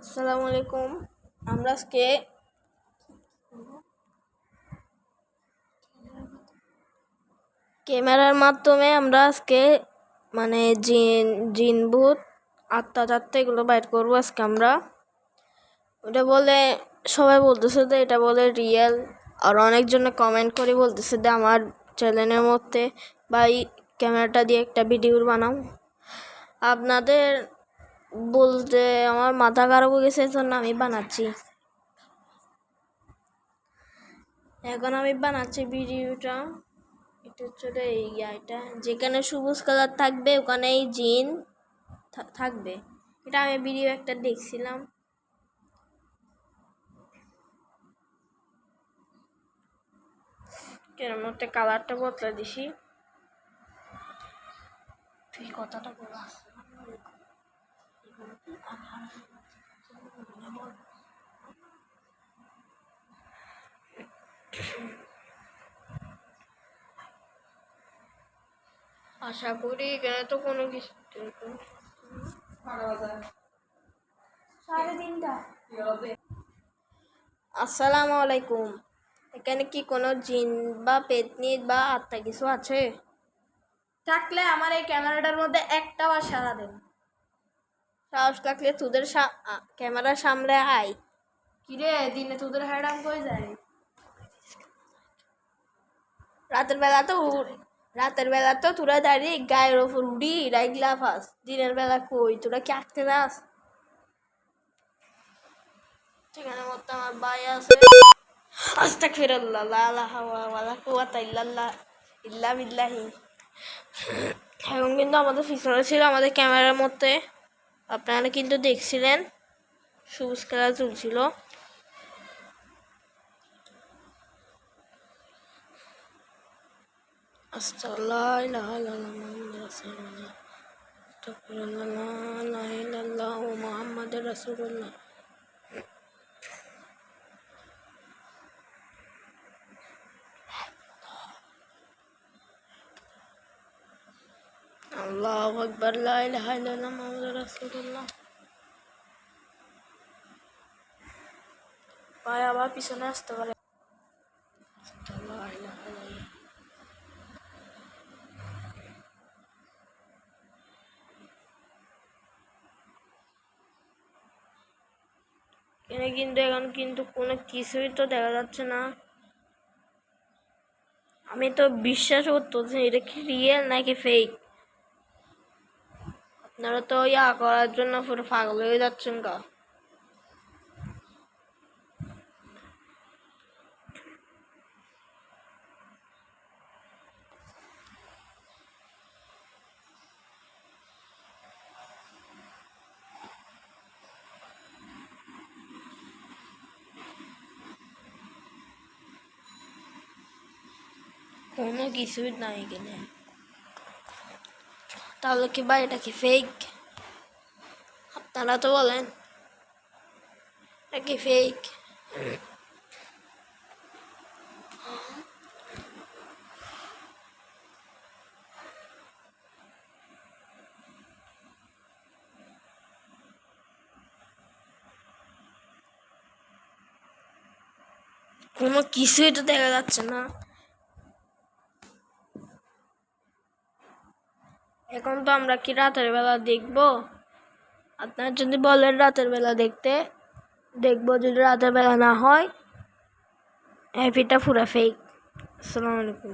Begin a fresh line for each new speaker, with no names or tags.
আসসালামু আলাইকুম। আমরা আজকে ক্যামেরার মাধ্যমে মানে জিন ভূত আত্মা এগুলো বাইর করবো আজকে আমরা। ওটা বলে সবাই বলতেছে যে এটা বলে রিয়েল, আর অনেকজনে কমেন্ট করে বলতেছে যে আমার চ্যানেলের মধ্যে বা এই ক্যামেরাটা দিয়ে একটা ভিডিও বানাও। আপনাদের বলতে আমার মাথা খারাপ হয়ে গেছে, জন্য আমি বানাচ্ছি। এখন আমি বানাচ্ছি ভিডিওটা। এটা হচ্ছে এটা যেখানে সবুজ কালার থাকবে ওখানেই জিন থাকবে। এটা আমি ভিডিও একটা দেখছিলাম। এর মধ্যে কালারটা বদলে দিছি। তুই কথাটা বল। আশা করি এখানে তো কোনো কিছু আসসালামু আলাইকুম। এখানে কি কোনো জিন বা পেতনি বা আত্মা কিছু আছে?
থাকলে আমার এই ক্যামেরাটার মধ্যে একটা বার সারা দেন।
সাহস থাকলে তোদের ক্যামেরার সামনে আয়।
কিরে দিনে তোদের হ্যাডাম কই যায়?
রাতের বেলা তো তোরা দাঁড়িয়ে গায়ের ওপর উড়ি রাইগলা ফাস। দিনের বেলা কই তোরা কি আঁকতে যাস? সেখানে মতো আমার ভাই আছে। আস্তাগফিরুল্লাহ লা ইলাহা ওয়ালা কুওয়াতা ইল্লা বিল্লাহি। এখন কিন্তু আমাদের পিছনে ছিল আমাদের ক্যামেরার মধ্যে, আপনারা কিন্তু দেখছিলেন সবুজ কালার চলছিল। আস্তাগফিরুল্লাহ লা ইলাহা ইল্লাল্লাহ মুহাম্মাদুর রাসূলুল্লাহ। আস্তাগফিরুল্লাহ লা ইলাহা ইল্লাল্লাহ মুহাম্মাদুর রাসূলুল্লাহ। আল্লাহু আকবার লা ইলাহা ইল্লাল্লাহ মুহাম্মাদুর রাসূলুল্লাহ। ভাই আবার পিছনে আসতে পারে। এখন কিন্তু কোনো কিছুই তো দেখা যাচ্ছে না। আমি তো বিশ্বাস করতেছি এটা কি রিয়েল নাকি ফেক। আপনারা তো করার জন্য পুরো পাগল হয়ে যাচ্ছেন গা। কোনো কিছুই নাই এখানে। তাহলে কি ভাই এটা কি ফেক? আপনারা তো বলেন এটা কি ফেক। কোনো কিছুই তো দেখা যাচ্ছে না। এখন তো আমরা কি রাতের বেলা দেখবো? আপনারা যদি বলেন রাতের বেলা দেখবো, যদি রাতের বেলা না হয় হ্যাপিটা পুরা ফেক। আসসালামু আলাইকুম।